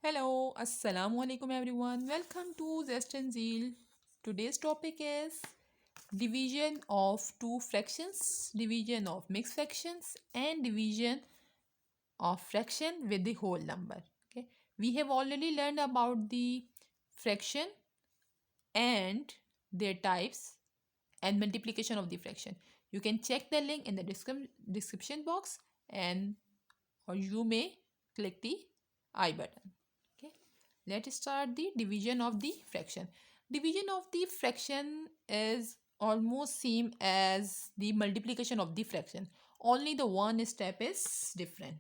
Hello, Assalamu alaikum everyone. Welcome to Zest and Zeal. Today's topic is division of two fractions, division of mixed fractions, and division of fraction with the whole number. Okay, we have already learned about the fraction and their types and multiplication of the fraction. You can check the link in the description box and or you may click the I button. Okay, let's start the division of the fraction. Division of the fraction is almost same as the multiplication of the fraction, only the one step is different.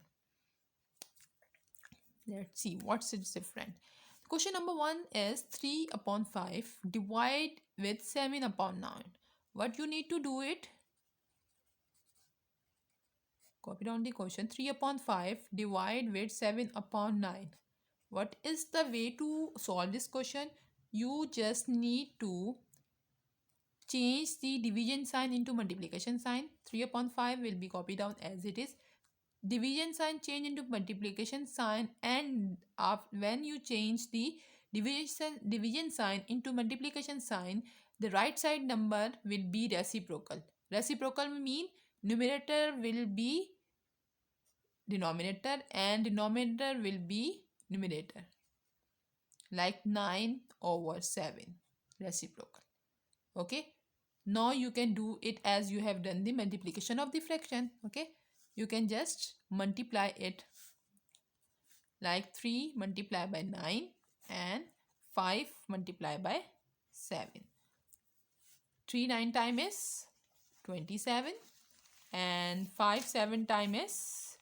Let's see what's it's different. Question number 1 is 3 upon 5 divide with 7 upon 9. What you need to do it, copy down the question. 3 upon 5 divide with 7 upon 9. What is the way to solve this question? You just need to change the division sign into multiplication sign. 3 upon 5 will be copied down as it is. Division sign change into multiplication sign, and when you change the division sign into multiplication sign, the right side number will be reciprocal. Reciprocal mean numerator will be denominator and denominator will be numerator, like 9 over 7, reciprocal. Okay, now you can do it as you have done the multiplication of the fraction. Okay, you can just multiply it, like 3 multiplied by 9 and 5 multiplied by 7. 3 9 time is 27 and 5 7 time is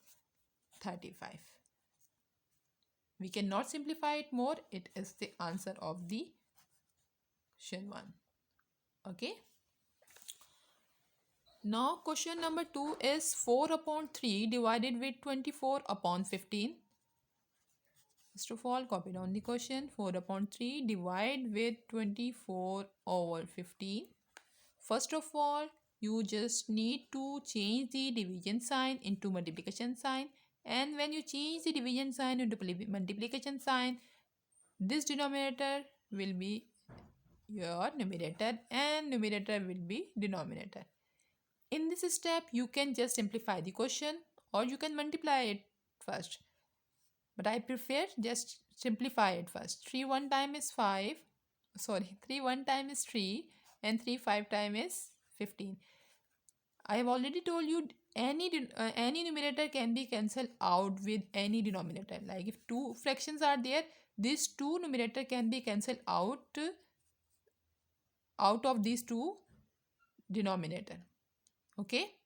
35. We cannot simplify it more. It is the answer of the question 1. Okay, now question number 2 is 4 upon 3 divided with 24 upon 15. First of all, copy down the question. 4 upon 3 divide with 24 over 15. First of all, you just need to change the division sign into multiplication sign, and when you change the division sign into multiplication sign, this denominator will be your numerator and numerator will be denominator. In this step, you can just simplify the question or you can multiply it first. But I prefer just simplify it first. 3 1 time is 5. Sorry, 3 1 time is 3 and 3 5 time is 15. I have already told you any numerator can be cancelled out with any denominator. Like if two fractions are there, these two numerator can be cancelled out of these two denominator. Okay,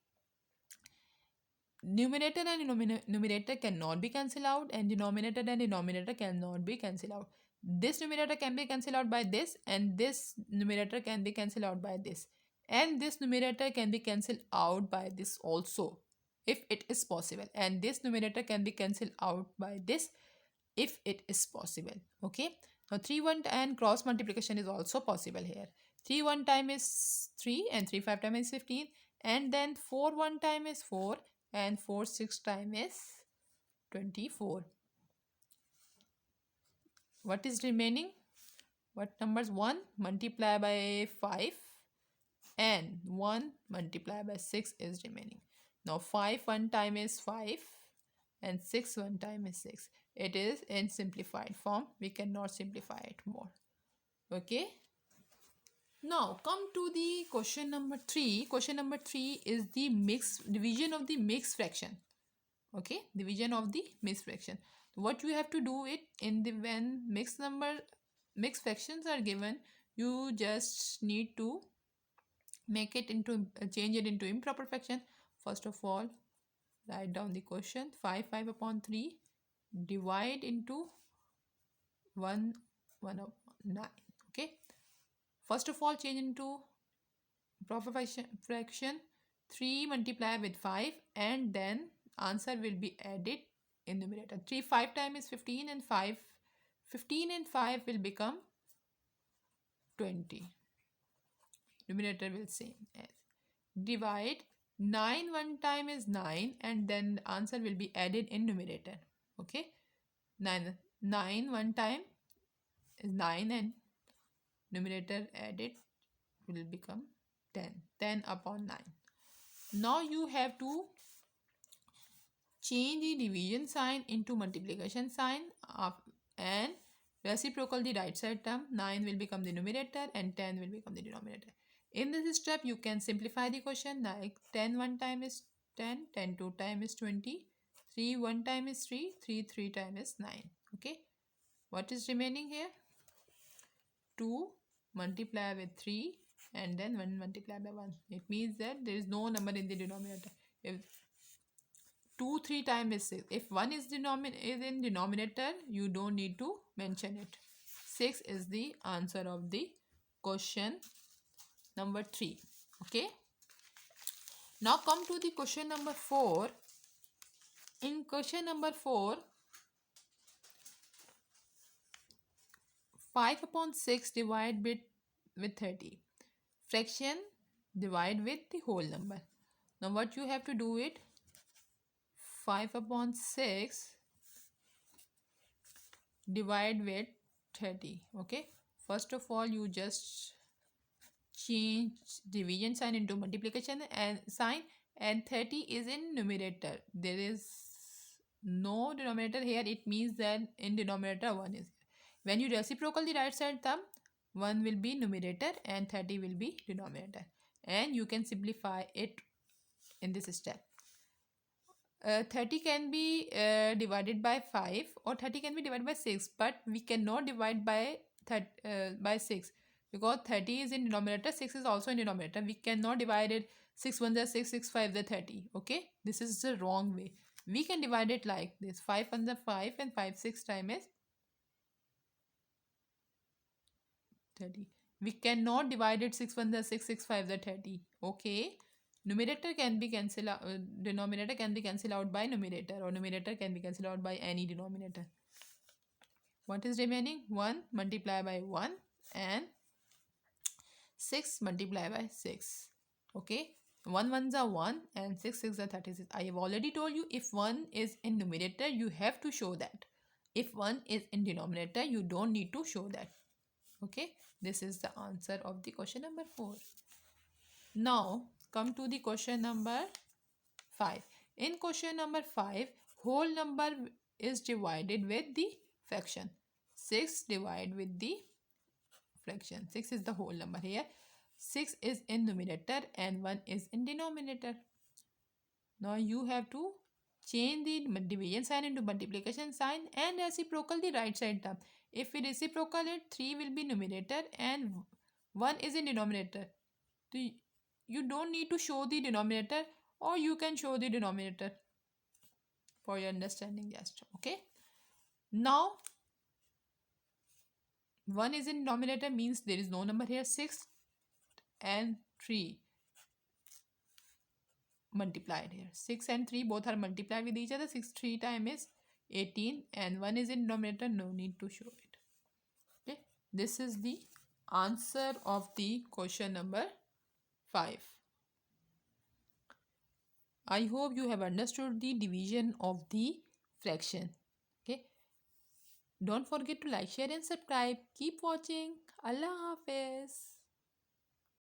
numerator and numerator cannot be cancelled out, and denominator and denominator cannot be cancelled out. This numerator can be cancelled out by this, and this numerator can be cancelled out by this, and this numerator can be cancelled out by this also, if it is possible, and this numerator can be cancelled out by this if it is possible. Okay, now 3 1 and cross multiplication is also possible here. 3 1 time is 3 and 3 5 time is 15, and then 4 1 time is 4 and 4 6 time is 24. What is remaining? What numbers? 1 multiplied by 5 and 1 multiplied by 6 is remaining. Now 5 1 time is 5 and 6 1 time is 6. It is in simplified form. We cannot simplify it more. Okay, now come to the question number 3. Question number 3 is the division of the mixed fraction. Okay, division of the mixed fraction. What you have to do it in the when mixed fractions are given, you just need to make it into change it into improper fraction. First of all, write down the question. 5 5 upon 3 divide into 1 1 upon 9. Okay, first of all change into proper fraction. 3 multiply with 5 and then answer will be added in numerator. 3 5 times is 15 and 15 and 5 will become 20. Numerator will same as divide. 9 1 time is 9 and then the answer will be added in numerator. Okay, 9 9 one time is 9 and numerator added will become 10. 10 upon 9. Now you have to change the division sign into multiplication sign and reciprocal the right side term. 9 will become the numerator and 10 will become the denominator. In this step you can simplify the question like 10 one time is 10, 10 two time is 20, 3 one time is 3, 3 three time is 9. Okay, what is remaining here? 2 multiply with 3 and then 1 multiply by 1. It means that there is no number in the denominator. If 2 3 times is 6. If 1 is in denominator, you don't need to mention it. 6 is the answer of the question number 3. Okay. Now come to the question number 4. In question number 4, 5 upon 6 divide with 30. Fraction divide with the whole number. Now what you have to do it? 5 upon 6 divide with 30. Okay, first of all you just change division sign into multiplication and sign, and 30 is in numerator. There is no denominator here. It means that in denominator 1 is. When you reciprocal the right side term, 1 will be numerator and 30 will be denominator, and you can simplify it in this step. 30 can be divided by 5 or 30 can be divided by 6, but we cannot divide by 6 because 30 is in denominator, 6 is also in denominator. We cannot divide it 6 1 is 6, 6 5 is 30. Okay, this is the wrong way. We can divide it like this: 5 1 is 5 and 5 6 times is 30. We cannot divide it 6 1 is 6, 6 5 is 30. Okay, numerator can be cancelled out, denominator can be cancelled out by numerator, or numerator can be cancelled out by any denominator. What is remaining? 1 multiplied by 1 and 6 multiplied by 6. Okay, 1 ones are 1 and 6 6 are 36. I have already told you, if 1 is in numerator you have to show that. If 1 is in denominator you don't need to show that. Okay, this is the answer of the question number 4. Now come to the question number 5. In question number 5, whole number is divided with the fraction. 6 divide with the fraction. 6 is the whole number here. 6 is in numerator and 1 is in denominator. Now you have to change the division sign into multiplication sign and reciprocal the right side term. If we reciprocal it, 3 will be numerator and 1 is in denominator. So you don't need to show the denominator, or you can show the denominator for your understanding just. Okay. Now 1 is in denominator means there is no number here. 6 and 3 multiplied here. 6 and 3 both are multiplied with each other. 6 3 times is 18 and 1 is in denominator. No need to show it. Okay. This is the answer of the question number 5. I hope you have understood the division of the fraction. Okay. Don't forget to like, share and subscribe. Keep watching. Allah Hafiz.